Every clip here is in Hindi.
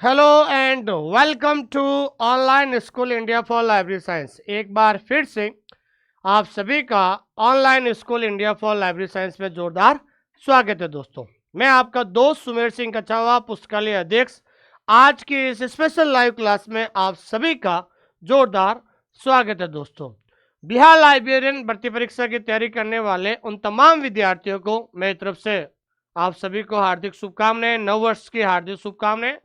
Hello and welcome to online school India for library science. एक बार फिर से आप सभी का online school India for library science में जोरदार स्वागत है दोस्तों। मैं आपका दोस्त सुमेर सिंह कछावा, पुस्तकालय अध्यक्ष। आज की इस स्पेशल लाइव क्लास में आप सभी का जोरदार स्वागत है दोस्तों। बिहार लाइब्रेरियन भर्ती परीक्षा की तैयारी करने वाले उन तमाम विद्यार्थियों को मेरी तरफ से आप सभी को हार्दिक शुभकामनाएं, नववर्ष की हार्दिक शुभकामनाएं।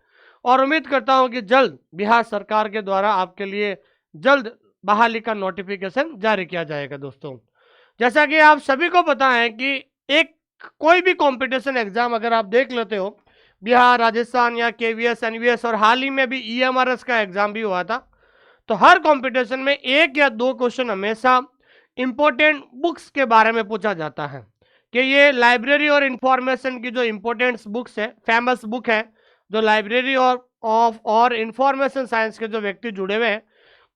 और उम्मीद करता हूं कि जल्द बिहार सरकार के द्वारा आपके लिए जल्द बहाली का नोटिफिकेशन जारी किया जाएगा दोस्तों। जैसा कि आप सभी को पता है कि एक कोई भी कंपटीशन एग्जाम अगर आप देख लेते हो, बिहार, राजस्थान या केवीएस, एनवीएस और हाल ही में भी ईएमआरएस का एग्जाम भी हुआ था, तो हर कंपटीशन में एक या दो क्वेश्चन हमेशा इंपॉर्टेंट बुक्स के बारे में पूछा जाता है कि ये लाइब्रेरी और इंफॉर्मेशन की जो इंपॉर्टेंट बुक्स है, फेमस बुक है, जो लाइब्रेरी और इंफॉर्मेशन साइंस के जो व्यक्ति जुड़े हुए हैं,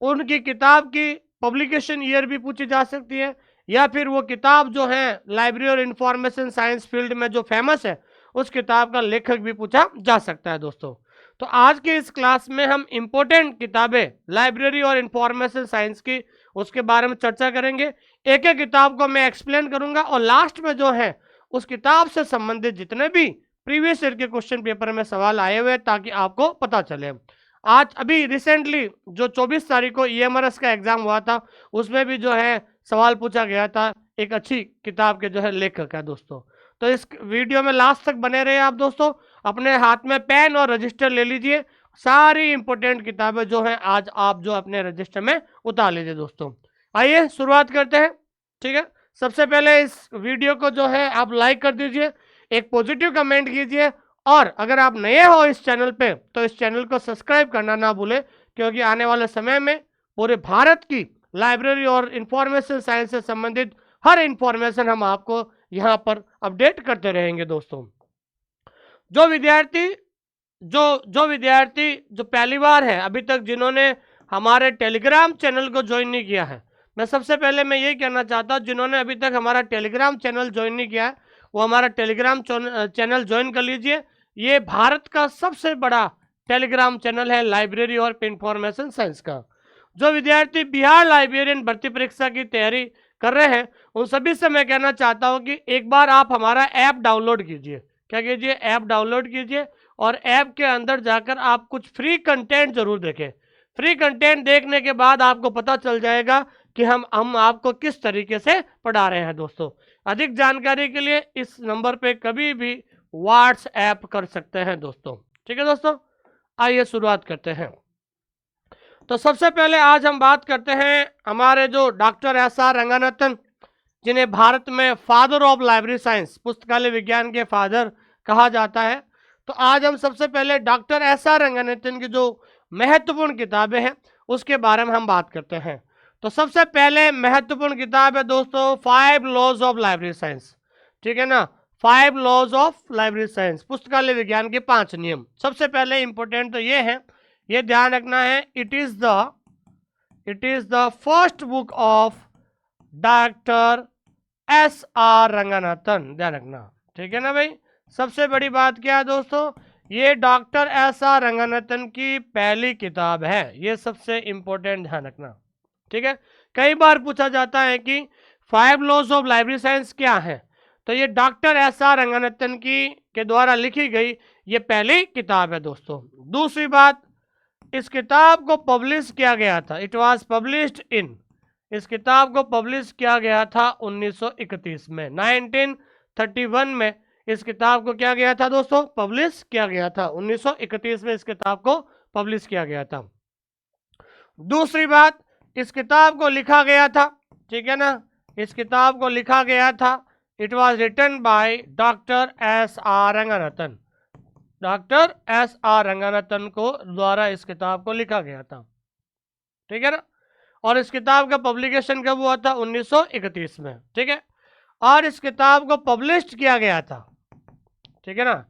उनकी किताब की पब्लिकेशन ईयर भी पूछी जा सकती है, या फिर वो किताब जो है लाइब्रेरी और इंफॉर्मेशन साइंस फील्ड में जो फेमस है उस किताब का लेखक भी पूछा जा सकता है दोस्तों। तो आज के इस क्लास में हम इंपॉर्टेंट किताबें लाइब्रेरी और इंफॉर्मेशन साइंस की उसके बारे में चर्चा करेंगे। एक एक किताब को मैं एक्सप्लेन करूंगा और लास्ट में जो है उस किताब से संबंधित जितने भी प्रीवियस ईयर के क्वेश्चन पेपर में सवाल आए हुए ताकि आपको पता चले। आज अभी रिसेंटली जो 24 तारीख को ईएमआरएस का एग्जाम हुआ था, उसमें भी जो है सवाल पूछा गया था, एक अच्छी किताब के जो है लेखक है दोस्तों। तो इस वीडियो में लास्ट तक बने रहे आप दोस्तों। अपने हाथ में पेन और रजिस्टर ले लीजिए, सारी इंपॉर्टेंट किताबें जो हैं आज आप जो अपने रजिस्टर में उतार लीजिए दोस्तों। आइए शुरुआत करते हैं। ठीक है, सबसे पहले इस वीडियो को जो है आप लाइक कर दीजिए, एक पॉजिटिव कमेंट कीजिए, और अगर आप नए हो इस चैनल पे तो इस चैनल को सब्सक्राइब करना ना भूलें, क्योंकि आने वाले समय में पूरे भारत की लाइब्रेरी और इंफॉर्मेशन साइंस से संबंधित हर इंफॉर्मेशन हम आपको यहाँ पर अपडेट करते रहेंगे दोस्तों। जो विद्यार्थी जो पहली बार है अभी तक जिन्होंने हमारे टेलीग्राम चैनल को ज्वाइन नहीं किया है, मैं सबसे पहले मैं यही कहना चाहता हूँ, जिन्होंने अभी तक हमारा टेलीग्राम चैनल ज्वाइन नहीं किया है वो हमारा टेलीग्राम चैनल ज्वाइन कर लीजिए। ये भारत का सबसे बड़ा टेलीग्राम चैनल है लाइब्रेरी और इंफॉर्मेशन साइंस का। जो विद्यार्थी बिहार लाइब्रेरियन भर्ती परीक्षा की तैयारी कर रहे हैं उन सभी से मैं कहना चाहता हूं कि एक बार आप हमारा ऐप डाउनलोड कीजिए। क्या कीजिए? ऐप डाउनलोड कीजिए और ऐप के अंदर जाकर आप कुछ फ्री कंटेंट जरूर देखें। फ्री कंटेंट देखने के बाद आपको पता चल जाएगा कि हम आपको किस तरीके से पढ़ा रहे हैं दोस्तों। अधिक जानकारी के लिए इस नंबर पे कभी भी व्हाट्सएप कर सकते हैं दोस्तों। ठीक है दोस्तों, आइए शुरुआत करते हैं। तो सबसे पहले आज हम बात करते हैं हमारे जो डॉक्टर एस.आर. रंगानाथन, जिन्हें भारत में फादर ऑफ लाइब्रेरी साइंस, पुस्तकालय विज्ञान के फादर कहा जाता है। तो आज हम सबसे पहले डॉक्टर एस.आर. रंगानाथन की जो महत्वपूर्ण किताबें हैं उसके बारे में हम बात करते हैं। तो सबसे पहले महत्वपूर्ण किताब है दोस्तों 5 लॉज ऑफ लाइब्रेरी साइंस। ठीक है ना, 5 लॉज ऑफ लाइब्रेरी साइंस, पुस्तकालय विज्ञान के 5 नियम। सबसे पहले इंपॉर्टेंट तो ये है, ये ध्यान रखना है, it is the first book of doctor S R. Ranganathan. ध्यान रखना, ठीक है ना भाई। सबसे बड़ी बात क्या है दोस्तों, ये डॉक्टर एस.आर. रंगानाथन की पहली किताब है, ये सबसे इंपॉर्टेंट ध्यान रखना। ठीक है, कई बार पूछा जाता है कि 5 लॉज ऑफ लाइब्रेरी साइंस क्या है, तो ये डॉक्टर एस.आर. रंगानाथन की के द्वारा लिखी गई ये पहली किताब है दोस्तों। दूसरी बात, इस किताब को पब्लिश किया गया था, इट वाज पब्लिश्ड इन, इस किताब को पब्लिश किया गया था 1931 में, 1931 में इस किताब को क्या गया था दोस्तों, पब्लिश किया गया था। 1931 में इस किताब को पब्लिश किया गया था। दूसरी बात, इस किताब को लिखा गया था, ठीक है ना, इस किताब को लिखा गया था, it was written by doctor S R. Ranganathan, doctor S R. Ranganathan को द्वारा इस किताब को लिखा गया था। ठीक है ना, और इस किताब का पब्लिकेशन कब हुआ था, 1931 में। ठीक है, और इस किताब को पब्लिश किया गया था, ठीक है ना,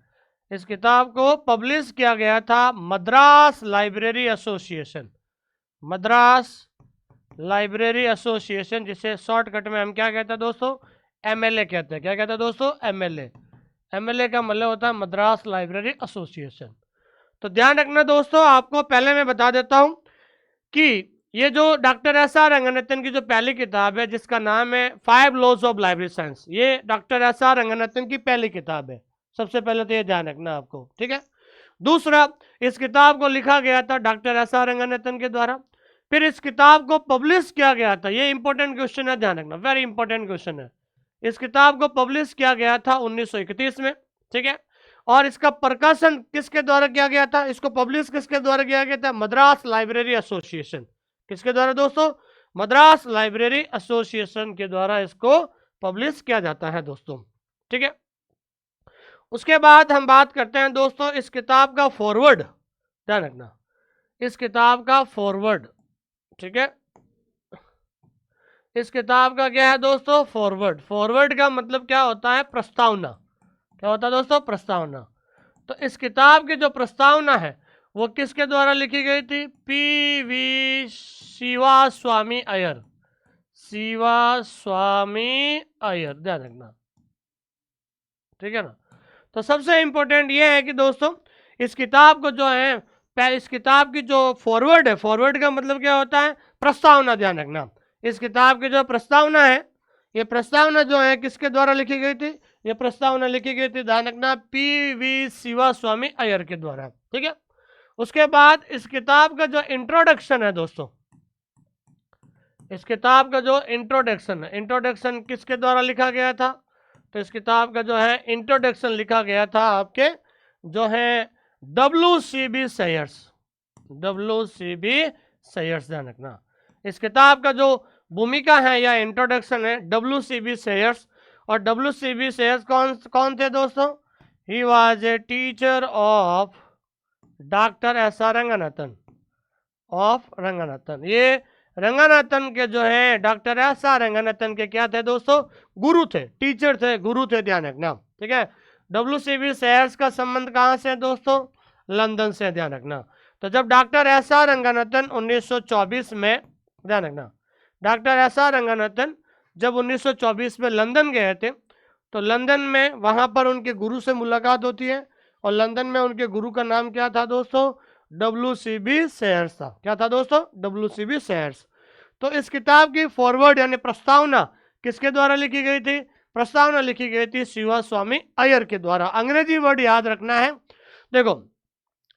इस किताब को पब्लिश किया गया था Madras library association, Madras library association, जिसे शॉर्टकट में हम क्या कहते हैं दोस्तों, एमएलए कहते हैं। क्या कहते हैं दोस्तों, एमएलए। एमएलए का मतलब होता है मद्रास लाइब्रेरी एसोसिएशन। तो ध्यान रखना दोस्तों, आपको पहले मैं बता देता हूं कि ये जो डॉक्टर एस आर रंगनाथन की जो पहली किताब है जिसका नाम है 5 लॉज ऑफ लाइब्रेरी साइंस, ये डॉक्टर एस आर रंगनाथन की पहली किताब है। सबसे पहले तो ये ध्यान रखना आपको, ठीक है। दूसरा, इस किताब को लिखा गया था डॉक्टर एस आर रंगनाथन के द्वारा। फिर इस किताब को पब्लिश किया गया था, ये इंपॉर्टेंट क्वेश्चन है, ध्यान रखना, वेरी इंपॉर्टेंट क्वेश्चन है। इस किताब को पब्लिश किया गया था 1931 में, ठीक है। और इसका प्रकाशन किसके द्वारा किया गया था, इसको पब्लिश किसके द्वारा किया गया था, मद्रास लाइब्रेरी एसोसिएशन। किसके द्वारा दोस्तों, मद्रास लाइब्रेरी एसोसिएशन के द्वारा इसको पब्लिश किया जाता है दोस्तों, ठीक है। उसके बाद हम बात करते हैं दोस्तों इस किताब का फॉरवर्ड, ध्यान रखना, इस किताब का फॉरवर्ड, ठीक है। इस किताब का क्या है दोस्तों, फॉरवर्ड। फॉरवर्ड का मतलब क्या होता है, प्रस्तावना। क्या होता है दोस्तों, प्रस्तावना। तो इस किताब की जो प्रस्तावना है वो किसके द्वारा लिखी गई थी, पी वी शिवा स्वामी अय्यर, शिवा स्वामी अय्यर, ध्यान रखना, ठीक है ना। तो सबसे इंपॉर्टेंट ये है कि दोस्तों इस किताब को जो है, इस किताब की जो फॉरवर्ड है, फॉरवर्ड का मतलब क्या होता है, प्रस्तावना, ध्यान रखना। इस किताब की जो प्रस्तावना है, ये प्रस्तावना जो है किसके द्वारा लिखी गई थी, ये प्रस्तावना लिखी गई थी, ध्यान रखना, पी वी शिवा स्वामी अय्यर के द्वारा, ठीक है। उसके बाद इस किताब का जो इंट्रोडक्शन है दोस्तों, इस किताब का जो इंट्रोडक्शन है, इंट्रोडक्शन किसके द्वारा लिखा गया था, तो इस किताब का जो है इंट्रोडक्शन लिखा गया था आपके जो है WCB सेयर्स, WCB सेयर्स, ध्यान रखना। इस किताब का जो भूमिका है या इंट्रोडक्शन है WCB सेयर्स। और WCB सेयर्स कौन थे दोस्तों, he was a teacher of doctor S R Ranganathan, of Ranganathan. ये रंगनाथन के जो है डॉक्टर एस आर रंगनाथन के क्या थे दोस्तों, गुरु थे, टीचर थे, गुरु थे, ध्यान रखना, ठीक है। WCB सेयर्स का संबंध कहाँ से है दोस्तों, लंदन से, ध्यान रखना। तो जब डॉक्टर एस आर रंगनाथन 1924 में, ध्यान रखना, डॉक्टर एस आर रंगनाथन जब 1924 में लंदन गए थे, तो लंदन में वहाँ पर उनके गुरु से मुलाकात होती है। और लंदन में उनके गुरु का नाम क्या था दोस्तों, WCB सेयर्स था। क्या था दोस्तों, WCB सेयर्स। तो इस किताब की फॉरवर्ड यानी प्रस्तावना किसके द्वारा लिखी गई थी, प्रस्तावना लिखी गई थी शिवा स्वामी अय्यर के द्वारा। अंग्रेजी वर्ड याद रखना है। देखो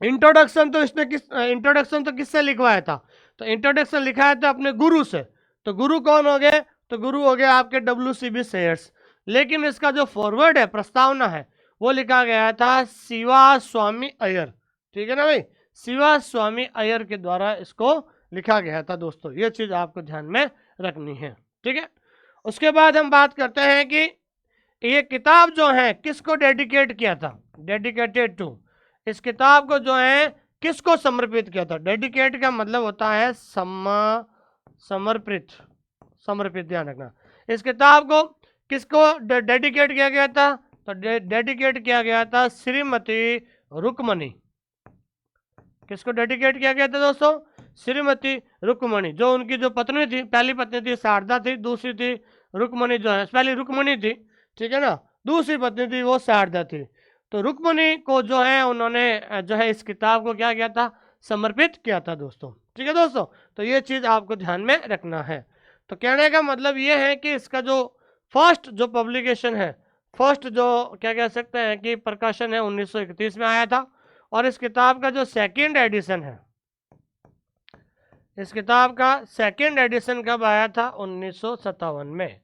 इंट्रोडक्शन तो इसने इंट्रोडक्शन तो किससे लिखवाया था, तो इंट्रोडक्शन लिखाया था अपने गुरु से। तो गुरु कौन हो गए, तो गुरु हो गए आपके WCB सेयर्स। लेकिन इसका जो फॉरवर्ड है, प्रस्तावना है, वो लिखा गया था शिवा स्वामी अय्यर, ठीक है ना भाई, शिवा स्वामी अय्यर के द्वारा इसको लिखा गया था दोस्तों। ये चीज आपको ध्यान में रखनी है, ठीक है। उसके बाद हम बात करते हैं कि ये किताब जो है किसको डेडिकेट किया था, डेडिकेटेड टू, इस किताब को जो है किसको समर्पित किया था। डेडिकेट का मतलब होता है समर्पित, समर्पित, ध्यान रखना। इस किताब को किसको डेडिकेट किया गया था, तो डेडिकेट किया गया था श्रीमती रुक्मणी। किसको डेडिकेट किया गया था दोस्तों, श्रीमती रुक्मणी। जो उनकी जो पत्नी थी, पहली पत्नी थी शारदा थी, दूसरी थी रुक्मणी, जो है पहली रुक्मणी थी, ठीक है ना, दूसरी पत्नी थी वो शारदा थी। तो रुक्मणी को जो है उन्होंने जो है इस किताब को क्या किया था, समर्पित किया था दोस्तों, ठीक है दोस्तों। तो ये चीज़ आपको ध्यान में रखना है। तो कहने का मतलब ये है कि इसका जो फर्स्ट जो पब्लिकेशन है, फर्स्ट जो क्या कह सकते हैं कि प्रकाशन है 1931 में आया था। और इस किताब का जो सेकेंड एडिशन है, इस किताब का सेकेंड एडिशन कब आया था, 1957 में।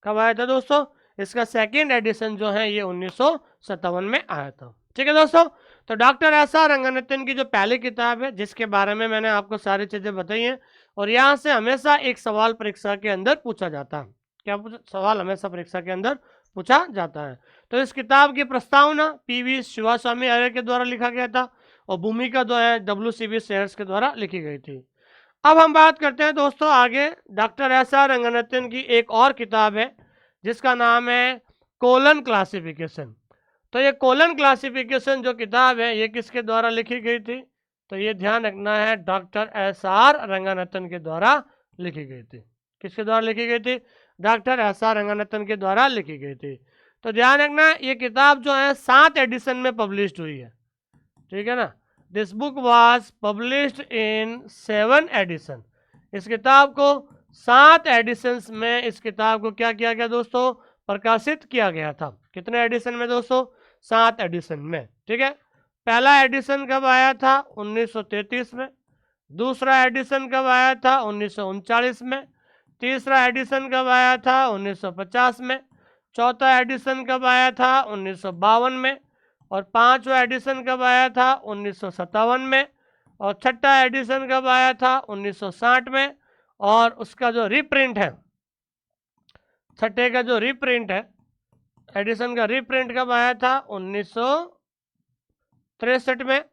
कब आया था दोस्तों, इसका सेकेंड एडिशन जो है ये 1957 में आया था, ठीक है दोस्तों। तो डॉक्टर एस आर रंगनाथन की जो पहली किताब है जिसके बारे में मैंने आपको सारी चीज़ें बताई हैं, और यहाँ से हमेशा एक सवाल परीक्षा के अंदर पूछा जाता है। क्या सवाल हमेशा परीक्षा के अंदर पूछा जाता है। तो इस किताब की प्रस्तावना PV शिवा स्वामी अय्यर के द्वारा लिखा गया था, और भूमिका जो है WCB सेयर्स के द्वारा लिखी गई थी। अब हम बात करते हैं दोस्तों आगे डॉक्टर एस आर रंगनाथन की एक और किताब है जिसका नाम है कोलन क्लासिफिकेशन। तो ये कोलन क्लासिफिकेशन जो किताब है ये किसके द्वारा लिखी गई थी, तो ये ध्यान रखना है डॉक्टर एस आर रंगनाथन के द्वारा लिखी गई थी। किसके द्वारा लिखी गई थी, डॉक्टर एस आर रंगनाथन के द्वारा लिखी गई थी। तो ध्यान रखना ये किताब जो है 7 एडिशन में पब्लिश्ड हुई है, ठीक है ना, this book was published in 7 edition. इस किताब को 7 एडिशंस में इस किताब को क्या किया गया दोस्तों, प्रकाशित किया गया था। कितने एडिशन में दोस्तों, 7 एडिशन में। ठीक है, पहला एडिशन कब आया था, 1933 में। दूसरा एडिशन कब आया था, 1939 में। तीसरा एडिशन कब आया था, 1950 में। चौथा एडिशन कब आया था, 1952 में। और पांचवा एडिशन कब आया था, 1957 में। और छठा एडिशन कब आया था, 1960 में। और उसका जो रीप्रिंट है, छठे का जो रीप्रिंट है, एडिशन का रीप्रिंट कब आया था, 1963 में।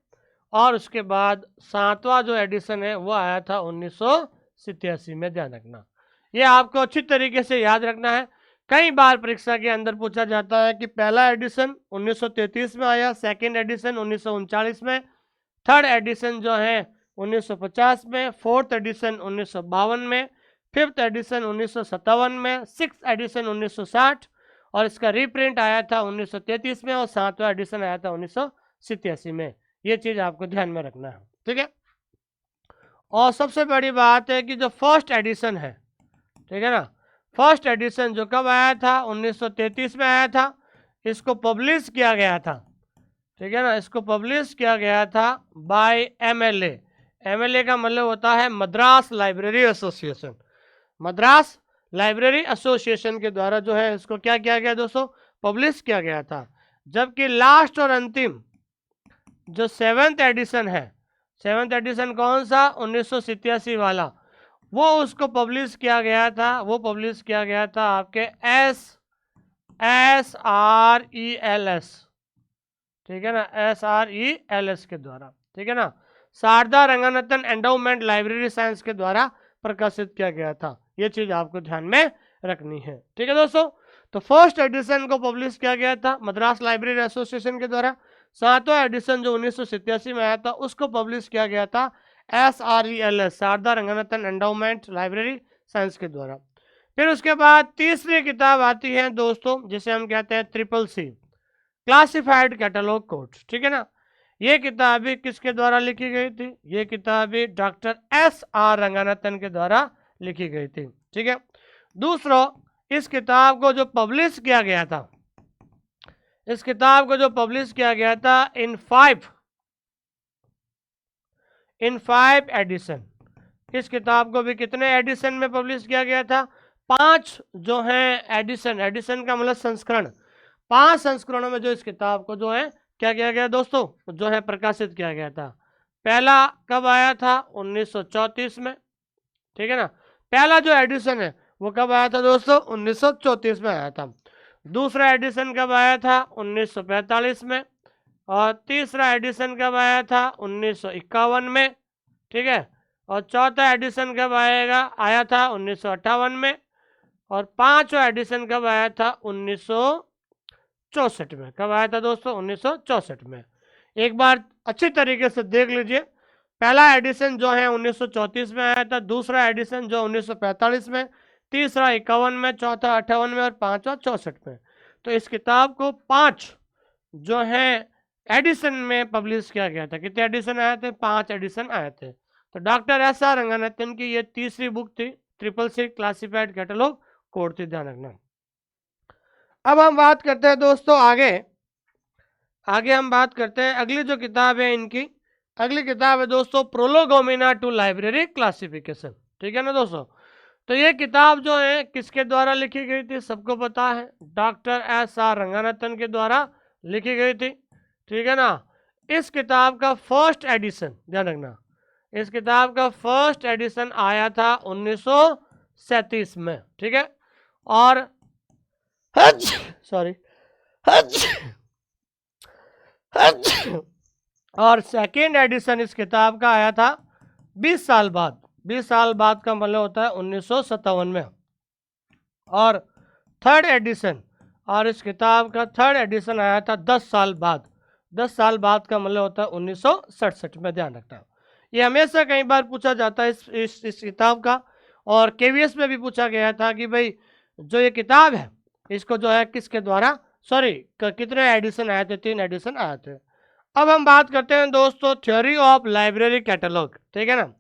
और उसके बाद 7वां जो एडिशन है वो आया था 1987 में। ध्यान रखना, ये आपको अच्छी तरीके से याद रखना है। कई बार परीक्षा के अंदर पूछा जाता है कि पहला एडिशन 1933 में आया, सेकंड एडिशन 1939 में, थर्ड एडिशन जो है 1950 में, फोर्थ एडिशन 1952 में, फिफ्थ एडिशन 1957 में, सिक्स एडिशन 1960 और इसका रीप्रिंट आया था 1933 में और 7वां एडिशन आया था 1987 में। ये चीज आपको ध्यान में रखना है। ठीक है, और सबसे बड़ी बात है कि जो फर्स्ट एडिशन है, ठीक है ना, फर्स्ट एडिशन जो कब आया था, 1933 में आया था। इसको पब्लिश किया गया था, ठीक है ना, इसको पब्लिश किया गया था बाय MLA। MLA का मतलब होता है Madras library association. Madras library association के द्वारा जो है इसको क्या किया गया दोस्तों, पब्लिश किया गया था। जबकि लास्ट और अंतिम जो 7th एडिशन है, 7th एडिशन कौन सा, 1987 वाला, वो उसको पब्लिश किया गया था, वो पब्लिश किया गया था आपके SRELS, ठीक है ना, SRELS के द्वारा, ठीक है ना, Sharada Ranganathan endowment library science के द्वारा प्रकाशित किया गया था। ये चीज आपको ध्यान में रखनी है। ठीक है दोस्तों, तो फर्स्ट एडिशन को पब्लिश किया गया था मद्रास लाइब्रेरी एसोसिएशन के द्वारा। 7वां एडिशन जो 1987 में आया था उसको पब्लिश किया गया था SRELS, Sharada Ranganathan endowment library science के द्वारा। फिर उसके बाद तीसरी किताब आती है दोस्तों जिसे हम कहते हैं CCC, क्लासिफाइड कैटलॉग कोड्स। ठीक है ना, ये किताब भी किसके द्वारा लिखी गई थी, ये किताब भी डॉक्टर SR रंगनाथन के द्वारा लिखी गई थी। ठीक है, दूसरा, इस किताब को जो पब्लिश किया गया था, इस किताब को जो पब्लिश किया गया था इन 5 एडिशन। इस किताब को भी कितने एडिशन में पब्लिश किया गया था, 5 जो है एडिशन, एडिशन का मतलब संस्करण, 5 संस्करणों में जो इस किताब को जो है क्या किया गया दोस्तों, जो है प्रकाशित किया गया था। पहला कब आया था, 1934 में, ठीक है ना, पहला जो एडिशन है वो कब आया था दोस्तों, 1934 में आया था। दूसरा एडिशन कब आया था, 1945 में। और तीसरा एडिशन कब आया था, 1951 में, ठीक है। और चौथा एडिशन कब आया था, 1958 में। और पांचवा एडिशन कब आया था, 1964 में। कब आया था दोस्तों, 1964 में। एक बार अच्छी तरीके से देख लीजिए, पहला एडिशन जो है 1934 में आया था, दूसरा एडिशन जो 1945 में, तीसरा 51 में, चौथा 58 में और पांचवा 64 में। तो इस किताब को 5 जो है एडिशन में पब्लिश किया गया था। कितने एडिशन आए थे, 5 एडिशन आए थे। तो डॉक्टर SR रंगनाथन की ये तीसरी बुक थी, CCC क्लासिफाइड कैटलॉग कोड थी, ध्यान रखना। अब हम बात करते हैं दोस्तों आगे हम बात करते हैं अगली जो किताब है इनकी। अगली किताब है दोस्तों प्रोलोगोमिना टू लाइब्रेरी क्लासिफिकेशन। ठीक है ना दोस्तों, तो ये किताब जो है किसके द्वारा लिखी गई थी, सबको पता है, डॉक्टर SR रंगनाथन के द्वारा लिखी गई थी। ठीक है ना, इस किताब का फर्स्ट एडिशन, ध्यान रखना, इस किताब का फर्स्ट एडिशन आया था 1937 में। ठीक है, और सॉरी और सेकेंड एडिशन इस किताब का आया था 20 साल बाद। 20 साल बाद का मतलब होता है 1957 में। और थर्ड एडिशन, और इस किताब का थर्ड एडिशन आया था 10 साल बाद। 10 साल बाद का मतलब होता है 1967 में, ध्यान रखना। ये हमेशा कई बार पूछा जाता है इस किताब का, और KVS में भी पूछा गया था कि भाई जो ये किताब है इसको जो है किसके द्वारा, सॉरी कितने एडिशन आए थे, 3 एडिशन आए थे। अब हम बात करते हैं दोस्तों थ्योरी ऑफ लाइब्रेरी कैटलॉग, ठीक है ना।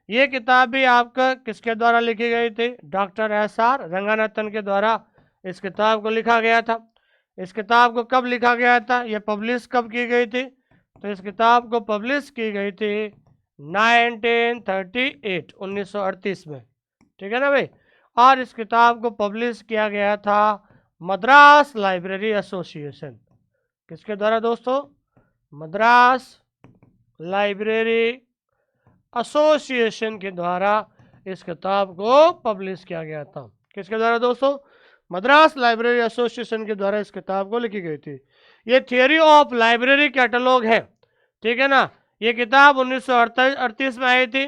ये किताब भी आपका किसके द्वारा लिखी गई थी? डॉक्टर एस आर रंगानाथन के द्वारा इस किताब को लिखा गया था। इस किताब को कब लिखा गया था? ये पब्लिश कब की गई थी? तो इस किताब को पब्लिश की गई थी 1938 में, ठीक है ना भाई। और इस किताब को पब्लिश किया गया था मद्रास लाइब्रेरी एसोसिएशन, किसके द्वारा दोस्तों? मद्रास लाइब्रेरी एसोसिएशन के द्वारा इस किताब को पब्लिश किया गया था। किसके द्वारा दोस्तों? मद्रास लाइब्रेरी एसोसिएशन के द्वारा इस किताब को लिखी गई थी। ये थियरी ऑफ लाइब्रेरी कैटलॉग है, ठीक है ना। ये किताब 1938 में आई थी।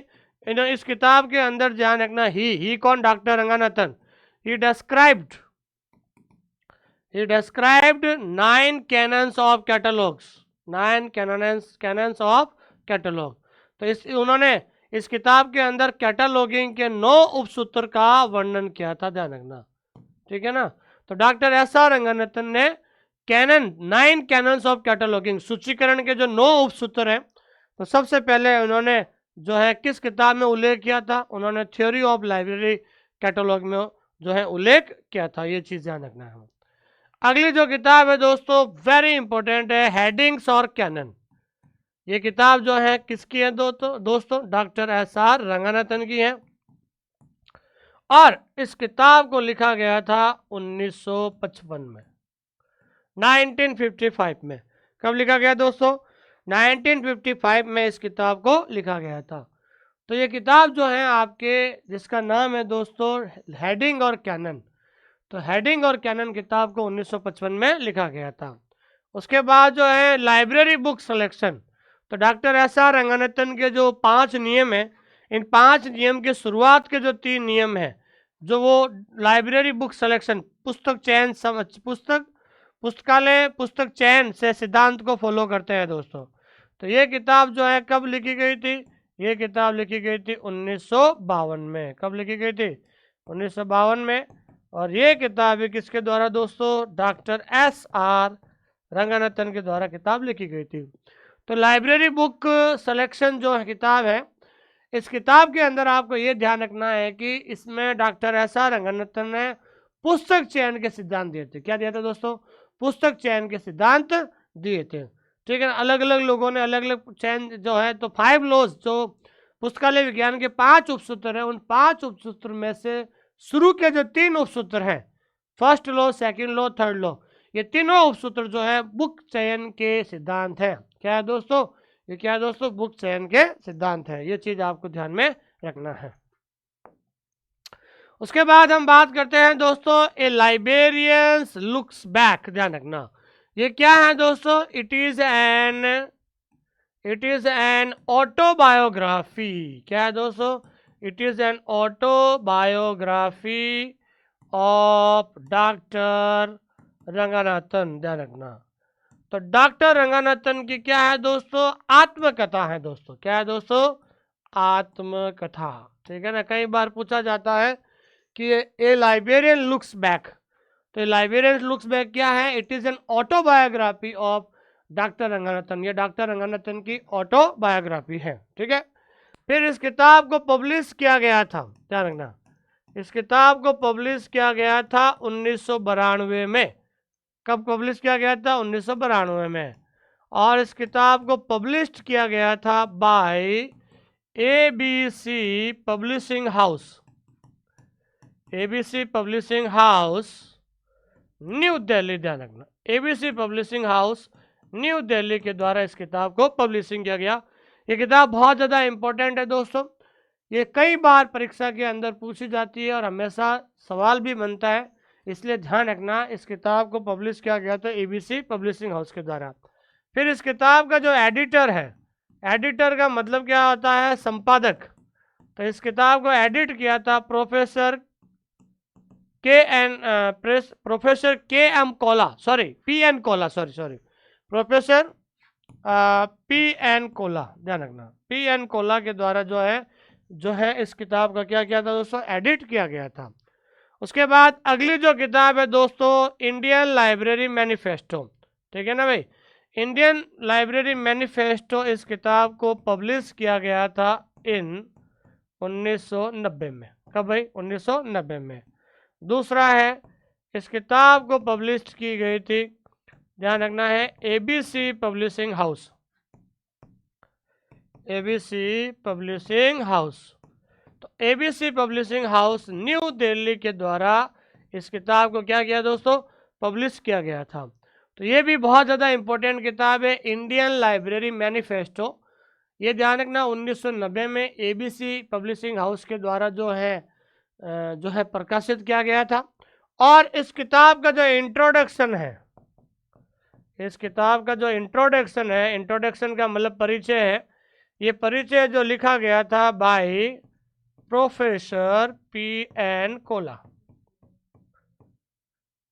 इस किताब के अंदर ध्यान रखना, ही कौन? Doctor Ranganathan. He described 9 canons of catalogs, 9 canons of catalog। तो उन्होंने इस किताब के अंदर कैटलॉगिंग के 9 उपसूत्र का वर्णन किया था, ध्यान रखना, ठीक है ना। तो डॉक्टर एस आर रंगानाथन ने 9 कैनन्स ऑफ कैटलॉगिंग, सूचीकरण के जो 9 उपसूत्र हैं, तो सबसे पहले उन्होंने जो है किस किताब में उल्लेख किया था? उन्होंने थ्योरी ऑफ लाइब्रेरी कैटलॉग में जो है उल्लेख किया था। ये चीज ध्यान रखना है। अगली जो किताब है दोस्तों वेरी इंपॉर्टेंट है, हेडिंग्स और कैनन। ये किताब जो है किसकी है दोस्तों? डॉक्टर एस आर रंगानाथन की है। और इस किताब को लिखा गया था 1955 में, 1955 में। कब लिखा गया दोस्तों? 1955 में इस किताब को लिखा गया था। तो ये किताब जो है आपके, जिसका नाम है दोस्तों हेडिंग और कैनन, तो हेडिंग और कैनन किताब को 1955 में लिखा गया था। उसके बाद जो है लाइब्रेरी बुक सिलेक्शन, तो डॉक्टर एस आर रंगानाथन के जो 5 नियम हैं, इन 5 नियम के शुरुआत के जो 3 नियम हैं, जो वो लाइब्रेरी बुक सिलेक्शन, पुस्तक चयन, पुस्तक चयन से सिद्धांत को फॉलो करते हैं दोस्तों। तो ये किताब जो है कब लिखी गई थी? ये किताब लिखी गई थी 1952 में। कब लिखी गई थी? 1952 में। और ये किताब किसके द्वारा दोस्तों? डॉक्टर एस आर रंगानाथन के द्वारा किताब लिखी गई थी। तो लाइब्रेरी बुक सिलेक्शन जो किताब है, इस किताब के अंदर आपको ये ध्यान रखना है कि इसमें डॉक्टर एस आर रंगानाथन ने पुस्तक चयन के सिद्धांत दिए थे। क्या दिया था दोस्तों? पुस्तक चयन के सिद्धांत दिए थे, ठीक है। अलग अलग लोगों ने अलग अलग चयन जो है, तो 5 लॉज, जो पुस्तकालय विज्ञान के 5 उपसूत्र हैं, उन 5 उपसूत्र में से शुरू के जो 3 उपसूत्र हैं, first law, second law, third law, ये तीनों उपसूत्र जो है बुक चयन के सिद्धांत हैं। क्या है दोस्तों? ये क्या है दोस्तों? बुक चयन के सिद्धांत है। ये चीज आपको ध्यान में रखना है। उसके बाद हम बात करते हैं दोस्तों ए लाइब्रेरियंस लुक्स बैक, ध्यान रखना। ये क्या है दोस्तों? It is an autobiography. क्या है दोस्तों? It is an autobiography of doctor Ranganathan, ध्यान रखना। तो डॉक्टर रंगानाथन की क्या है दोस्तों? आत्मकथा है दोस्तों। क्या है दोस्तों? आत्मकथा, ठीक है ना। कई बार पूछा जाता है कि ए लाइब्रेरियन लुक्स बैक, तो लाइब्रेरियन लुक्स बैक क्या है? It is an autobiography of doctor Ranganathan. ये डॉक्टर रंगानाथन की ऑटोबायोग्राफी है, ठीक है। फिर इस किताब को पब्लिश किया गया था, ध्यान रखना, इस किताब को पब्लिश किया गया था 1992 में। कब पब्लिश किया गया था? 1992 में। और इस किताब को पब्लिश किया गया था by ABC publishing house, ABC publishing house New Delhi, ध्यान रखना, ABC publishing house New Delhi के द्वारा इस किताब को पब्लिशिंग किया गया। ये किताब बहुत ज़्यादा इंपॉर्टेंट है दोस्तों। ये कई बार परीक्षा के अंदर पूछी जाती है और हमेशा सवाल भी बनता है, इसलिए ध्यान रखना। इस किताब को पब्लिश किया गया था ABC पब्लिशिंग हाउस के द्वारा। फिर इस किताब का जो एडिटर है, एडिटर का मतलब क्या होता है? संपादक। तो इस किताब को एडिट किया था professor PN Cola, professor PN Cola, ध्यान रखना, PN कोला के द्वारा जो है इस किताब का क्या किया था दोस्तों? एडिट किया गया था। उसके बाद अगली जो किताब है दोस्तों इंडियन लाइब्रेरी मैनिफेस्टो, ठीक है ना भाई। इंडियन लाइब्रेरी मैनिफेस्टो, इस किताब को पब्लिश किया गया था इन 1990 में। कब भाई? 1990 में। दूसरा है, इस किताब को पब्लिश की गई थी, ध्यान रखना है, ABC publishing house. ABC publishing house. तो ABC publishing house New Delhi के द्वारा इस किताब को क्या किया दोस्तों? पब्लिश किया गया था। तो ये भी बहुत ज़्यादा इंपॉर्टेंट किताब है, इंडियन लाइब्रेरी मैनिफेस्टो। ये ध्यान रखना 1990 में एबीसी पब्लिशिंग हाउस के द्वारा जो है प्रकाशित किया गया था। और इस किताब का जो इंट्रोडक्शन है, इस किताब का जो इंट्रोडक्शन है, इंट्रोडक्शन का मतलब परिचय है, ये परिचय जो लिखा गया था बाय प्रोफेसर पी.एन. कोला।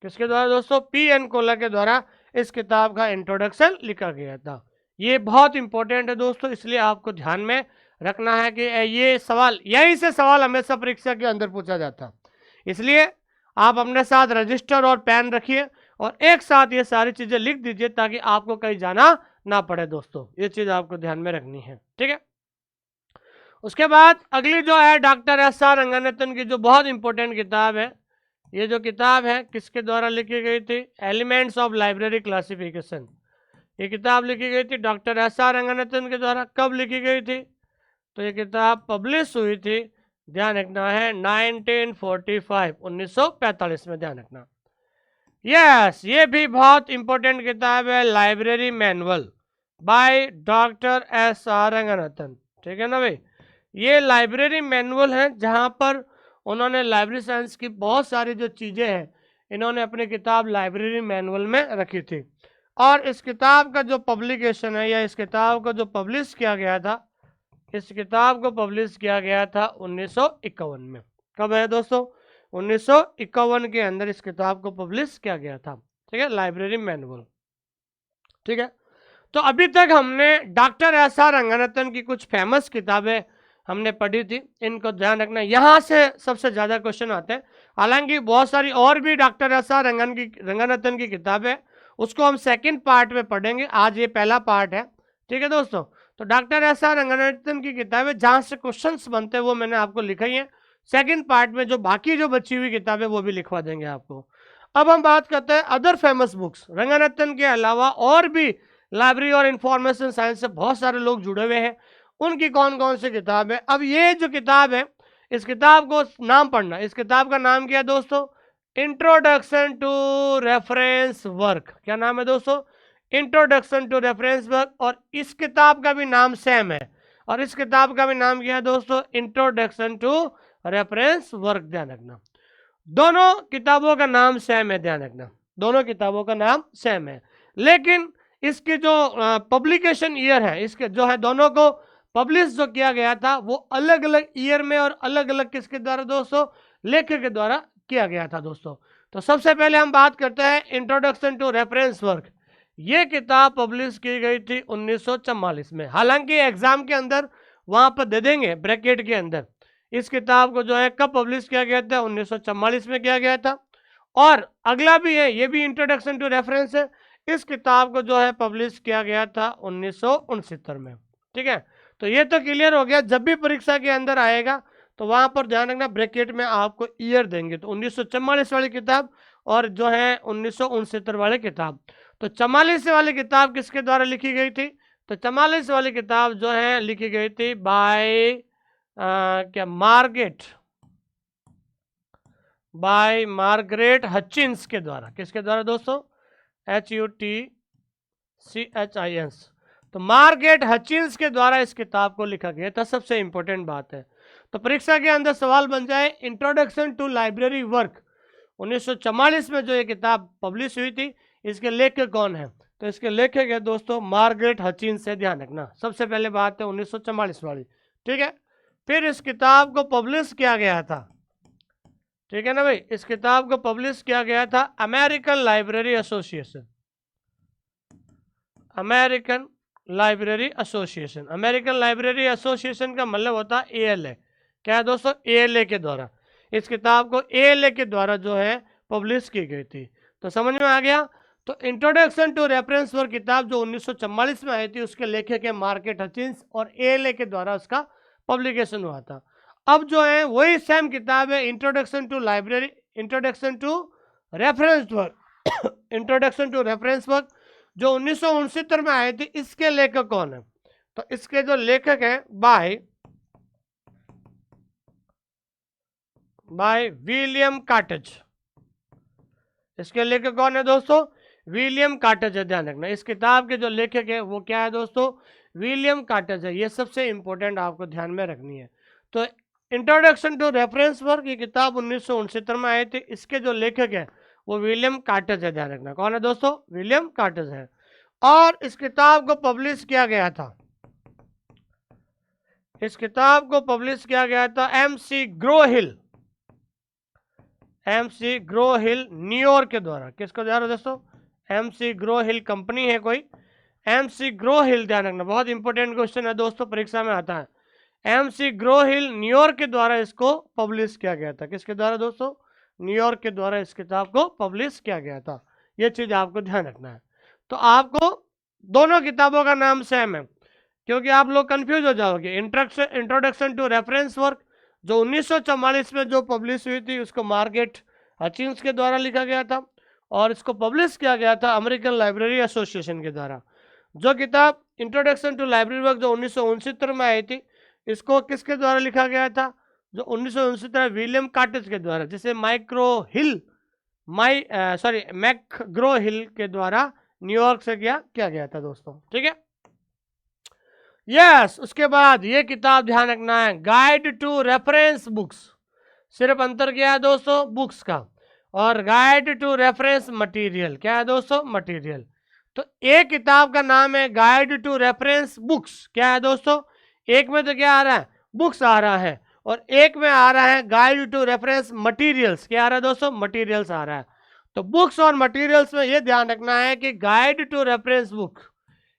किसके द्वारा दोस्तों? पी.एन. कोला के द्वारा इस किताब का इंट्रोडक्शन लिखा गया था। ये बहुत इंपॉर्टेंट है दोस्तों, इसलिए आपको ध्यान में रखना है कि ये सवाल, यहीं से सवाल हमेशा परीक्षा के अंदर पूछा जाता, इसलिए आप अपने साथ रजिस्टर और पेन रखिए और एक साथ ये सारी चीजें लिख दीजिए ताकि आपको कहीं जाना ना पड़े दोस्तों। ये चीज आपको ध्यान में रखनी है, ठीक है। उसके बाद अगली जो है डॉक्टर एस.आर. रंगनाथन की जो बहुत इंपॉर्टेंट किताब है, ये जो किताब है किसके द्वारा लिखी गई थी? Elements of library classification. ये किताब लिखी गई थी डॉक्टर एस.आर. रंगनाथन के द्वारा। कब लिखी गई थी? तो ये किताब पब्लिश हुई थी, ध्यान रखना है, 1945, 1945 में, ध्यान रखना। यस, ये भी बहुत इंपॉर्टेंट किताब है, library manual bye doctor SR. Ranganathan, ठीक है ना भाई। ये लाइब्रेरी मैनुअल है जहाँ पर उन्होंने लाइब्रेरी साइंस की बहुत सारी जो चीज़ें हैं इन्होंने अपनी किताब लाइब्रेरी मैनुअल में रखी थी। और इस किताब का जो पब्लिकेशन है या इस किताब को जो पब्लिश किया गया था, इस किताब को पब्लिश किया गया था 1951 में। कब है दोस्तों? 1951 के अंदर इस किताब को पब्लिश किया गया था, ठीक है, लाइब्रेरी मैनुअल, ठीक है। तो अभी तक हमने डॉक्टर एस.आर. रंगनाथन की कुछ फेमस किताबें हमने पढ़ी थी, इनको ध्यान रखना, यहाँ से सबसे ज़्यादा क्वेश्चन आते हैं। हालांकि बहुत सारी और भी डॉक्टर एस.आर. रंगनाथन की किताबें, उसको हम सेकंड पार्ट में पढ़ेंगे, आज ये पहला पार्ट है, ठीक है दोस्तों। तो डॉक्टर एस.आर. रंगनाथन की किताबें जहाँ से क्वेश्चंस बनते हैं वो मैंने आपको लिखाई है। सेकंड पार्ट में जो बाकी जो बची हुई किताबें वो भी लिखवा देंगे आपको। अब हम बात करते हैं अदर फेमस बुक्स। रंगनाथन के अलावा और भी लाइब्रेरी और इंफॉर्मेशन साइंस से बहुत सारे लोग जुड़े हुए हैं, उनकी कौन कौन सी किताब है। अब ये जो किताब है, इस किताब को नाम पढ़ना, इस किताब का नाम क्या है दोस्तों? Introduction to reference work. क्या नाम है दोस्तों? Introduction to reference work. और इस किताब का भी नाम सेम है, और इस किताब का भी नाम क्या है दोस्तों? Introduction to reference work. ध्यान रखना, दोनों किताबों का नाम सेम है, ध्यान रखना, दोनों किताबों का नाम सेम है, लेकिन इसकी जो पब्लिकेशन ईयर है, इसके जो है दोनों को पब्लिश जो किया गया था वो अलग अलग ईयर में और अलग अलग किसके द्वारा दोस्तों? लेखक के द्वारा किया गया था दोस्तों। तो सबसे पहले हम बात करते हैं इंट्रोडक्शन टू रेफरेंस वर्क। ये किताब पब्लिश की गई थी 1944 में। हालांकि एग्जाम के अंदर वहां पर दे देंगे ब्रैकेट के अंदर, इस किताब को जो है कब पब्लिश किया गया था? 1944 में किया गया था। और अगला भी है, ये भी इंट्रोडक्शन टू रेफरेंस है, इस किताब को जो है पब्लिश किया गया था 1969 में, ठीक है। तो ये तो क्लियर हो गया, जब भी परीक्षा के अंदर आएगा तो वहां पर ध्यान रखना ब्रैकेट में आपको ईयर देंगे, तो 1944 वाली किताब और जो है 1969 वाली किताब। तो 44 वाली किताब किसके द्वारा लिखी गई थी? तो 44 वाली किताब जो है लिखी गई थी बाय क्या मार्गरेट हचिंस के द्वारा। किसके द्वारा दोस्तों? HUTCHINS। तो मार्गरेट हचिंस के द्वारा इस किताब को लिखा गया था, सबसे इंपॉर्टेंट बात है। तो परीक्षा के अंदर सवाल बन जाए, इंट्रोडक्शन टू लाइब्रेरी वर्क 1944 में जो ये किताब पब्लिश हुई थी, इसके लेखक कौन है? तो इसके लेखक है दोस्तों मार्गरेट हचिंस से, ध्यान रखना, सबसे पहले बात है 1944 वाली, ठीक है। फिर इस किताब को पब्लिश किया गया था, ठीक है ना भाई, इस किताब को पब्लिश किया गया था American library association. American library association, American library association का मतलब होता है ALA। क्या है दोस्तों? ALA के द्वारा इस किताब को ALA के द्वारा जो है पब्लिश की गई थी। तो समझ में आ गया। तो इंट्रोडक्शन टू रेफरेंस वर्क किताब जो 1944 में आई थी, उसके लेखक है मार्केट हचिंस और एएलए के द्वारा उसका पब्लिकेशन हुआ था। अब जो है वही सेम किताब है introduction to library, introduction to reference work introduction to reference work जो 1969 में आई थी। इसके लेखक कौन है? तो इसके जो लेखक हैं बाय विलियम कार्टेज। इसके लेखक कौन है दोस्तों? विलियम कार्टेज है, ध्यान रखना। इस किताब के जो लेखक है वो क्या है दोस्तों? विलियम कार्टेज है। ये सबसे इंपॉर्टेंट आपको ध्यान में रखनी है। तो इंट्रोडक्शन टू रेफरेंस वर्क ये किताब 1969 में आई थी। इसके जो लेखक है वो विलियम कार्टेज है, ध्यान रखना। कौन है दोस्तों? विलियम कार्टेज है। और इस किताब को पब्लिश किया गया था, इस किताब को पब्लिश किया गया था एमसी ग्रो-हिल, एमसी ग्रो-हिल न्यूयॉर्क के द्वारा। किसको द्वारा दोस्तों? एमसी ग्रो-हिल कंपनी है कोई, एमसी ग्रो-हिल, ध्यान रखना, बहुत इंपॉर्टेंट क्वेश्चन है दोस्तों, परीक्षा में आता है। एमसी ग्रो-हिल न्यूयॉर्क के द्वारा इसको पब्लिश किया गया था। किसके द्वारा दोस्तों? न्यूयॉर्क के द्वारा इस किताब को पब्लिश किया गया था। ये चीज आपको ध्यान रखना है। तो आपको दोनों किताबों का नाम सेम है, क्योंकि आप लोग कंफ्यूज हो जाओगे। इंट्रोडक्शन टू रेफरेंस वर्क जो 1944 में जो पब्लिश हुई थी, उसको मार्केट हचिंस के द्वारा लिखा गया था, और इसको पब्लिश किया गया था अमेरिकन लाइब्रेरी एसोसिएशन के द्वारा। जो किताब इंट्रोडक्शन टू लाइब्रेरी वर्क जो 1969 में आई थी, इसको किसके द्वारा लिखा गया था? जो 1969 विलियम कार्टेज के द्वारा, जिसे मैकग्रो-हिल के द्वारा न्यूयॉर्क से किया गया था दोस्तों। ठीक है, यस। उसके बाद ये किताब ध्यान रखना है, गाइड टू रेफरेंस बुक्स। सिर्फ अंतर क्या है दोस्तों? बुक्स का। और गाइड टू रेफरेंस मटेरियल, क्या है दोस्तों? मटेरियल। तो एक किताब का नाम है गाइड टू रेफरेंस बुक्स, क्या है दोस्तों? एक में तो क्या आ रहा है? बुक्स आ रहा है, और एक में आ रहा है गाइड टू रेफरेंस मटेरियल्स। क्या आ रहा है दोस्तों? मटेरियल्स आ रहा है। तो बुक्स और मटेरियल्स में ये ध्यान रखना है कि गाइड टू रेफरेंस बुक,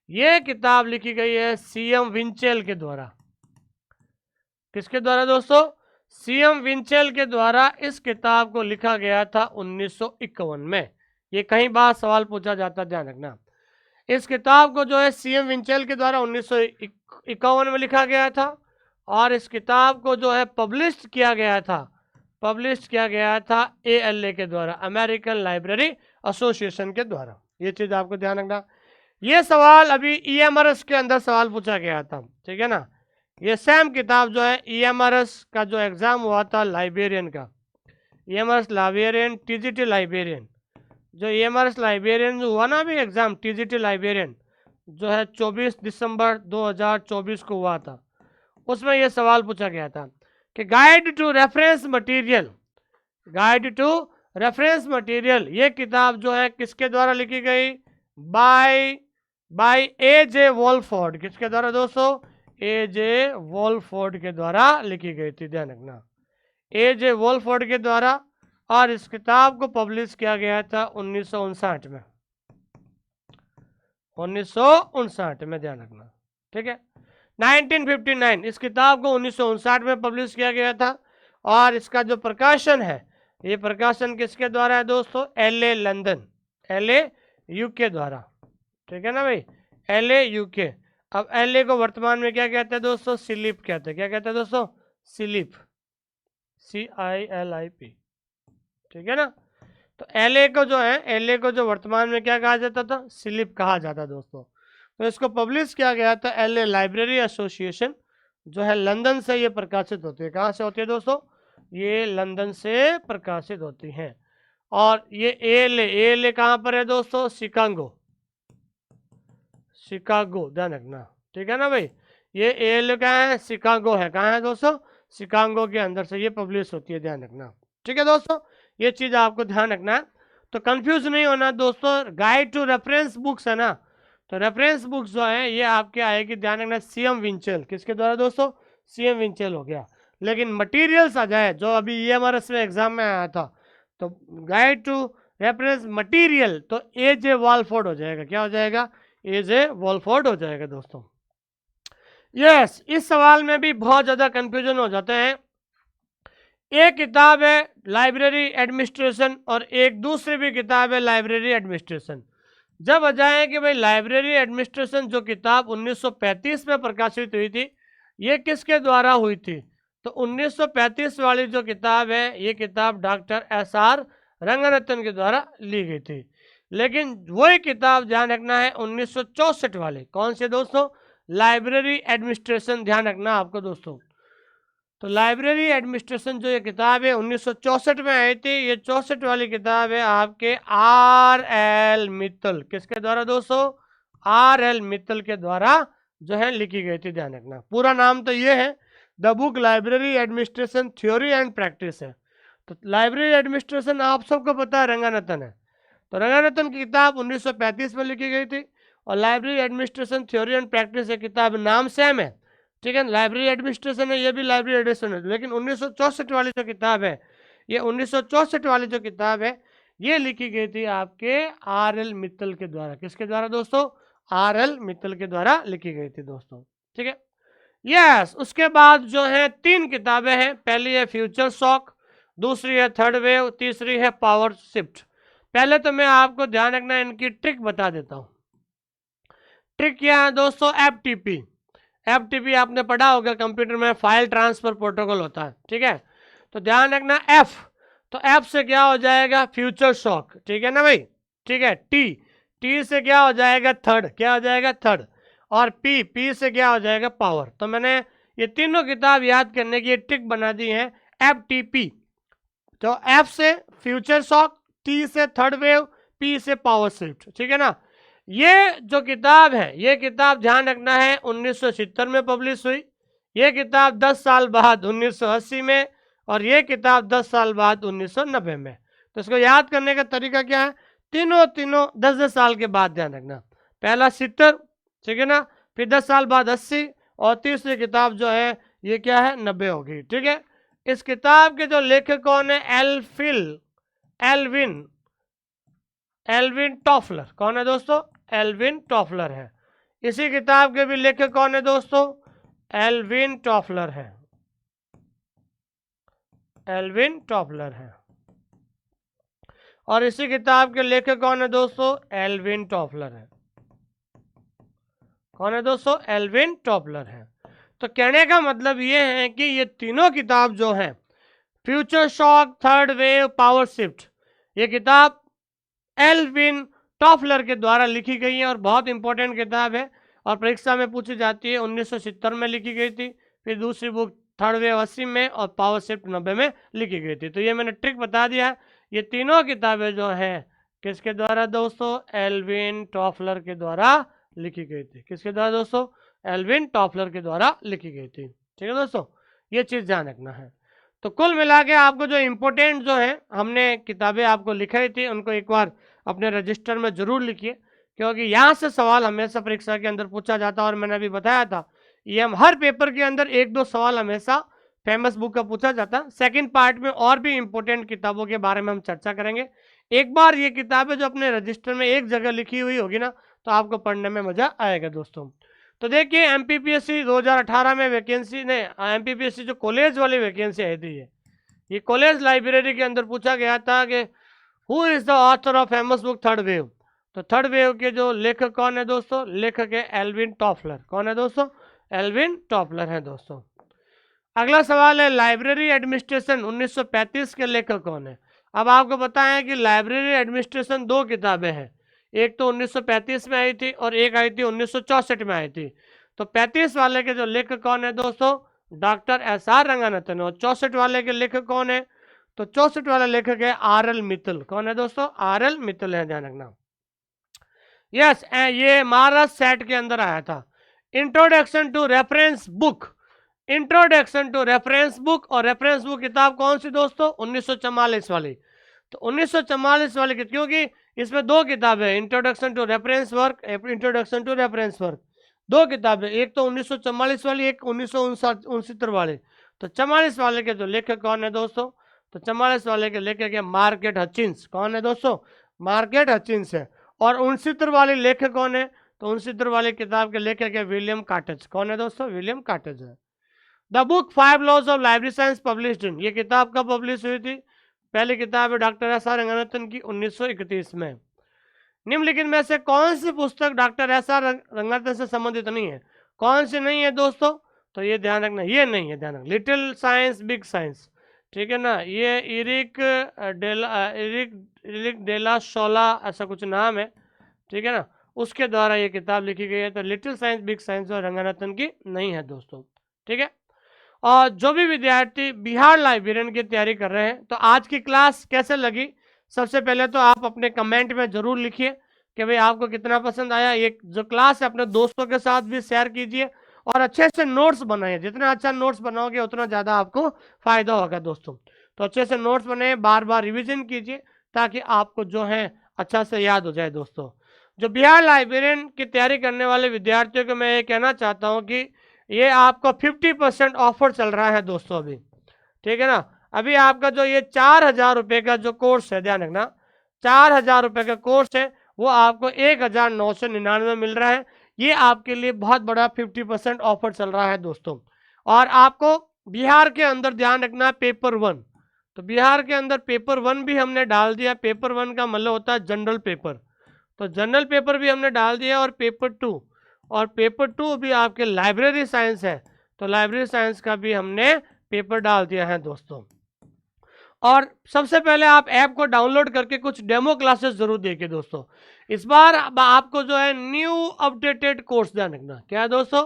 ये किताब लिखी गई है सीएम विंचेल के द्वारा। किसके द्वारा दोस्तों? सीएम विंचेल के द्वारा इस किताब को लिखा गया था 1951 में। ये कई बार सवाल पूछा जाता, ध्यान रखना। इस किताब को जो है सीएम विंचेल के द्वारा 1951 में लिखा गया था, और इस किताब को जो है पब्लिश किया गया था एएलए के द्वारा, अमेरिकन लाइब्रेरी एसोसिएशन के द्वारा। ये चीज आपको ध्यान रखना। ये सवाल अभी ईएमआरएस के अंदर सवाल पूछा गया था, ठीक है ना। ये सेम किताब जो है ईएमआरएस का जो एग्जाम हुआ था लाइब्रेरियन का, ईएमआरएस लाइब्रेरियन, टीजीटी लाइब्रेरियन, जो ईएमआरएस लाइब्रेरियन जो हुआ ना अभी एग्जाम, टीजीटी लाइब्रेरियन जो है 24 दिसंबर 2024 को हुआ था, उसमें यह सवाल पूछा गया था कि guide to reference material, guide to reference material, ये किताब जो है किसके द्वारा लिखी गई? By A J. वॉलफोर्ड। किसके द्वारा दोस्तों? ए.जे. वॉलफोर्ड के द्वारा लिखी गई थी, ध्यान रखना, ए.जे. वॉलफोर्ड के द्वारा। और इस किताब को पब्लिश किया गया था 1959 में, 1959 में, ध्यान रखना, ठीक है। 1959 इस किताब को 1959 में पब्लिश किया गया था। और इसका जो प्रकाशन है, ये प्रकाशन किसके द्वारा है दोस्तों? एलए लंदन, एलए यूके द्वारा, ठीक है ना भाई, एलए यूके। अब एलए को वर्तमान में क्या कहते हैं दोस्तों? सिलिप कहते हैं। क्या कहते हैं दोस्तों? सिलिप, CILIP, ठीक है ना। तो एलए को जो है, एलए को जो वर्तमान में क्या कहा जाता था? सिलिप कहा जाता दोस्तों। तो इसको पब्लिश किया गया था एलए लाइब्रेरी एसोसिएशन, जो है लंदन से ये प्रकाशित होती है। कहाँ से होती है दोस्तों? ये लंदन से प्रकाशित होती हैं। और ये एलए कहाँ पर है दोस्तों? शिकागो, शिकागो, ध्यान रखना, ठीक है ना भाई। ये एलए कहाँ है? शिकागो है। कहाँ है दोस्तों? शिकागो के अंदर से ये पब्लिश होती है, ध्यान रखना, ठीक है दोस्तों। ये चीज आपको ध्यान रखना है, तो कंफ्यूज नहीं होना दोस्तों। गाइड टू रेफरेंस बुक्स है ना, तो रेफरेंस बुक्स जो है ये आपके आएगी, ध्यान रखना, सीएम विंचेल। किसके द्वारा दोस्तों? सीएम विंचेल हो गया। लेकिन मटेरियल्स आ जाए, जो अभी ईएमआरएस में एग्जाम में आया था, तो गाइड टू रेफरेंस मटेरियल, तो ए.जे. वॉलफोर्ड हो जाएगा। क्या हो जाएगा? ए.जे. वॉलफोर्ड हो जाएगा दोस्तों। यस, इस सवाल में भी बहुत ज़्यादा कंफ्यूजन हो जाते हैं। एक किताब है लाइब्रेरी एडमिनिस्ट्रेशन और एक दूसरी भी किताब है लाइब्रेरी एडमिनिस्ट्रेशन। जब आ जाए कि भाई लाइब्रेरी एडमिनिस्ट्रेशन जो किताब 1935 में प्रकाशित हुई थी, ये किसके द्वारा हुई थी? तो 1935 वाली जो किताब है, ये किताब डॉक्टर SR रंगनाथन के द्वारा ली गई थी। लेकिन वही किताब ध्यान रखना है 1964 वाले, कौन से दोस्तों? लाइब्रेरी एडमिनिस्ट्रेशन, ध्यान रखना आपको दोस्तों। तो लाइब्रेरी एडमिनिस्ट्रेशन जो ये किताब है 1964 में आई थी, ये 64 वाली किताब है आपके RL मित्तल, किसके द्वारा दोस्तों? RL मित्तल के द्वारा जो है लिखी गई थी, ध्यान रखना। पूरा नाम तो ये है, the book library administration theory and practice है। तो लाइब्रेरी एडमिनिस्ट्रेशन आप सबको पता है रंगानाथन है, तो रंगानाथन की किताब 1935 में लिखी गई थी। और library administration theory and practice है किताब, नाम सेम है, ठीक है। लाइब्रेरी एडमिनिस्ट्रेशन है, ये भी लाइब्रेरी एडिशन है, लेकिन 1964 वाली जो किताब है, ये 1964 वाली जो किताब है, ये लिखी गई थी आपके RL मित्तल के द्वारा। किसके द्वारा दोस्तों? RL मित्तल के द्वारा लिखी गई थी दोस्तों, ठीक है। यस, उसके बाद जो है 3 किताबें हैं। पहली है फ्यूचर शॉक, दूसरी है थर्ड वेव, तीसरी है पावर शिफ्ट। पहले तो मैं आपको ध्यान रखना इनकी ट्रिक बता देता हूँ। ट्रिक क्या है दोस्तों? FTP आपने पढ़ा होगा कंप्यूटर में, फाइल ट्रांसफर प्रोटोकॉल होता है, ठीक है। तो ध्यान रखना F, तो F से क्या हो जाएगा? फ्यूचर शॉक, ठीक है ना भाई, ठीक है। T से क्या हो जाएगा? थर्ड, क्या हो जाएगा? थर्ड। और P से क्या हो जाएगा? पावर। तो मैंने ये तीनों किताब याद करने की ट्रिक बना दी है, FTP। तो F से फ्यूचर शॉक, T से थर्ड वेव, P से पावर शिफ्ट, ठीक है ना। ये जो किताब है, ये किताब ध्यान रखना है 1970 में पब्लिश हुई, ये किताब 10 साल बाद 1980 में, और ये किताब 10 साल बाद 1990 में। तो इसको याद करने का तरीका क्या है? तीनों 10-10 साल के बाद ध्यान रखना। पहला 70, ठीक है ना, फिर 10 साल बाद 80, और तीसरी किताब जो है ये क्या है? 90 होगी, ठीक है। इस किताब के जो लेखक कौन है? Alvin Toffler. कौन है दोस्तों? एल्विन टॉफलर है। इसी किताब के भी लेखक कौन है दोस्तों? एल्विन टॉफलर है, एल्विन टॉफलर है। और इसी किताब के लेखक कौन है दोस्तों? एल्विन टॉफलर है। कौन है दोस्तों? एल्विन टॉफलर है। तो कहने का मतलब ये है कि ये तीनों किताब जो है, future shock, third wave, power shift, ये किताब एल्विन टॉफलर के द्वारा लिखी गई है और बहुत इंपॉर्टेंट किताब है, और परीक्षा में पूछी जाती है। 1970 में लिखी गई थी, फिर दूसरी बुक थर्ड वेव 80 में, और पावर शिफ्ट 90 में लिखी गई थी। तो ये मैंने ट्रिक बता दिया। ये तीनों किताबें जो हैं किसके द्वारा दोस्तों? एल्विन टॉफलर के द्वारा लिखी गई थी। किसके द्वारा दोस्तों? एल्विन टॉफलर के द्वारा लिखी गई थी, ठीक है दोस्तों। ये चीज़ ध्यान रखना है। तो कुल मिला के आपको जो इम्पोर्टेंट जो है हमने किताबें आपको लिखाई थी, उनको एक बार अपने रजिस्टर में जरूर लिखिए, क्योंकि यहाँ से सवाल हमेशा परीक्षा के अंदर पूछा जाता है। और मैंने अभी बताया था, ये हम हर पेपर के अंदर 1-2 सवाल हमेशा फेमस बुक का पूछा जाता है। सेकंड पार्ट में और भी इम्पोर्टेंट किताबों के बारे में हम चर्चा करेंगे। एक बार ये किताबें जो अपने रजिस्टर में एक जगह लिखी हुई होगी ना, तो आपको पढ़ने में मजा आएगा दोस्तों। तो देखिए MPPSC 2018 में वैकेंसी ने, MPPSC जो कॉलेज वाली वैकेंसी आई थी, ये कॉलेज लाइब्रेरी के अंदर पूछा गया था कि who is the author of famous book third wave. तो थर्ड वेव के जो लेखक कौन है दोस्तों? लेखक है एल्विन टॉफलर। कौन है दोस्तों? एल्विन टॉफलर है दोस्तों। अगला सवाल है लाइब्रेरी एडमिनिस्ट्रेशन 1935 के लेखक कौन है? अब आपको पता है कि लाइब्रेरी एडमिनिस्ट्रेशन 2 किताबें हैं, एक तो 1935 में आई थी और एक आई थी 1964 में आई थी। तो 35 वाले के जो लेखक कौन है दोस्तों? Doctor SR Ranganathan. और 64 वाले के लेखक कौन है? तो 64 वाला लेखक है RL मित्तल। कौन है दोस्तों? RL मित्तल है, ध्यान रखना। यस, ये महाराष्ट्र सेट के अंदर आया था। Introduction to reference book, introduction to reference book. और रेफरेंस बुक किताब कौन सी दोस्तों? 1944 वाली। तो 1944 वाली, क्योंकि इसमें 2 किताबें, introduction to reference work, introduction to reference work, 2 किताबें, एक तो 1944 वाली, एक 1969 वाली। तो 44 वाले के जो लेखक कौन है दोस्तों? तो 44 वाले के लेखक है मार्केट हचिंस। कौन है दोस्तों? मार्केट हचिंस है। और 69 वाले लेखक कौन है? तो 69 वाले किताब के लेखक है विलियम कार्टेज। कौन है दोस्तों? विलियम कार्टेज है। The book 5 laws of library science published in, ये किताब कब पब्लिश हुई थी? पहली किताब है डॉक्टर SR रंगनाथन की 1931 में। निम्नलिखित में से कौन सी पुस्तक डॉक्टर एस.आर. रंगारत्न से संबंधित नहीं है? कौन सी नहीं है दोस्तों? तो ये ध्यान रखना, ये नहीं है, ध्यान रखना। लिटिल साइंस बिग साइंस, ठीक है ना, ये इरिक डेला शोला ऐसा कुछ नाम है, ठीक है ना, उसके द्वारा ये किताब लिखी गई है। तो लिटिल साइंस बिग साइंस और रंगारत्न की नहीं है दोस्तों, ठीक है। और जो भी विद्यार्थी बिहार लाइब्रेरियन की तैयारी कर रहे हैं, तो आज की क्लास कैसे लगी? सबसे पहले तो आप अपने कमेंट में जरूर लिखिए कि भाई आपको कितना पसंद आया। ये जो क्लास है अपने दोस्तों के साथ भी शेयर कीजिए और अच्छे से नोट्स बनाइए। जितना अच्छा नोट्स बनाओगे उतना ज़्यादा आपको फायदा होगा दोस्तों। तो अच्छे से नोट्स बनाइए, बार बार रिविजन कीजिए ताकि आपको जो है अच्छा से याद हो जाए दोस्तों। जो बिहार लाइब्रेरियन की तैयारी करने वाले विद्यार्थियों को मैं ये कहना चाहता हूँ कि ये आपको 50% ऑफर चल रहा है दोस्तों अभी, ठीक है ना। अभी आपका जो ये 4,000 रुपये का जो कोर्स है, ध्यान रखना, 4,000 रुपये का कोर्स है, वो आपको 1,999 मिल रहा है। ये आपके लिए बहुत बड़ा 50% ऑफर चल रहा है दोस्तों। और आपको बिहार के अंदर ध्यान रखना है पेपर 1, तो बिहार के अंदर पेपर 1 भी हमने डाल दिया। पेपर 1 का मतलब होता है जनरल पेपर, तो जनरल पेपर भी हमने डाल दिया। और पेपर 2, और पेपर 2 भी आपके लाइब्रेरी साइंस है, तो लाइब्रेरी साइंस का भी हमने पेपर डाल दिया है दोस्तों। और सबसे पहले आप ऐप को डाउनलोड करके कुछ डेमो क्लासेस जरूर देखिए दोस्तों। इस बार आपको जो है न्यू अपडेटेड कोर्स, ध्यान रखना, क्या है दोस्तों?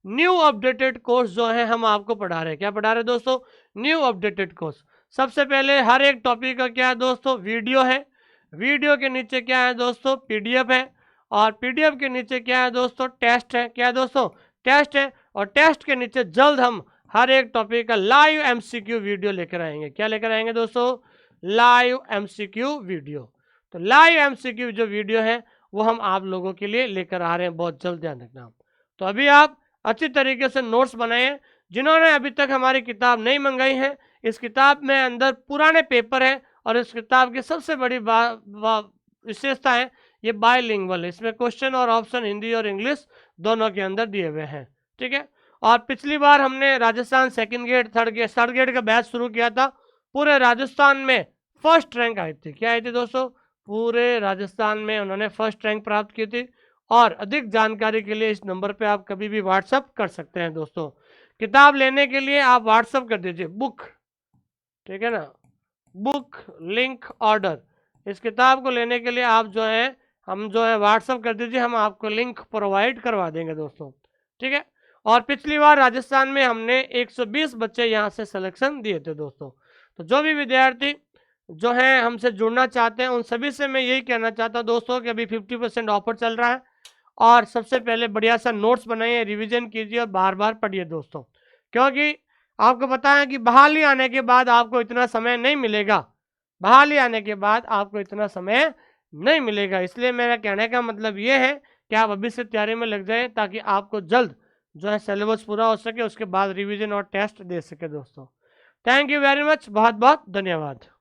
न्यू अपडेटेड कोर्स जो है हम आपको पढ़ा रहे हैं। क्या पढ़ा रहे हैं दोस्तों? New updated course. सबसे पहले हर एक टॉपिक का क्या है दोस्तों? वीडियो है। वीडियो के नीचे क्या है दोस्तों? पीडीएफ है। और पीडीएफ के नीचे क्या है दोस्तों? टेस्ट है। क्या है दोस्तों? टेस्ट है। और टेस्ट के नीचे जल्द हम हर एक टॉपिक का लाइव एमसीक्यू वीडियो लेकर आएंगे। क्या लेकर आएंगे दोस्तों? Live MCQ video. तो लाइव एमसीक्यू जो वीडियो है वो हम आप लोगों के लिए लेकर आ रहे हैं बहुत जल्द, ध्यान रखना। तो अभी आप अच्छी तरीके से नोट्स बनाएं। जिन्होंने अभी तक हमारी किताब नहीं मंगाई है, इस किताब में अंदर पुराने पेपर हैं और इस किताब की सबसे बड़ी विशेषता है ये बायलिंगुअल है। इसमें क्वेश्चन और ऑप्शन हिंदी और इंग्लिश दोनों के अंदर दिए हुए हैं, ठीक है। और पिछली बार हमने Rajasthan second grade third grade का बैच शुरू किया था। पूरे राजस्थान में फर्स्ट रैंक आई थी। क्या आई थी दोस्तों? पूरे राजस्थान में उन्होंने फर्स्ट रैंक प्राप्त की थी। और अधिक जानकारी के लिए इस नंबर पे आप कभी भी व्हाट्सअप कर सकते हैं दोस्तों। किताब लेने के लिए आप व्हाट्सअप कर दीजिए बुक, ठीक है ना, बुक लिंक ऑर्डर। इस किताब को लेने के लिए आप जो है हम जो है व्हाट्सअप कर दीजिए, हम आपको लिंक प्रोवाइड करवा देंगे दोस्तों, ठीक है। और पिछली बार राजस्थान में हमने 120 बच्चे यहाँ से सिलेक्शन दिए थे दोस्तों। तो जो भी विद्यार्थी जो हैं हमसे जुड़ना चाहते हैं उन सभी से मैं यही कहना चाहता हूँ दोस्तों कि अभी 50% ऑफर चल रहा है। और सबसे पहले बढ़िया सा नोट्स बनाइए, रिवीजन कीजिए और बार बार पढ़िए दोस्तों, क्योंकि आपको पता है कि बहाली आने के बाद आपको इतना समय नहीं मिलेगा। बहाली आने के बाद आपको इतना समय नहीं मिलेगा। इसलिए मेरा कहने का मतलब ये है कि आप अभी से तैयारी में लग जाएं ताकि आपको जल्द जो है सिलेबस पूरा हो सके, उसके बाद रिवीजन और टेस्ट दे सके दोस्तों। थैंक यू वेरी मच, बहुत बहुत धन्यवाद।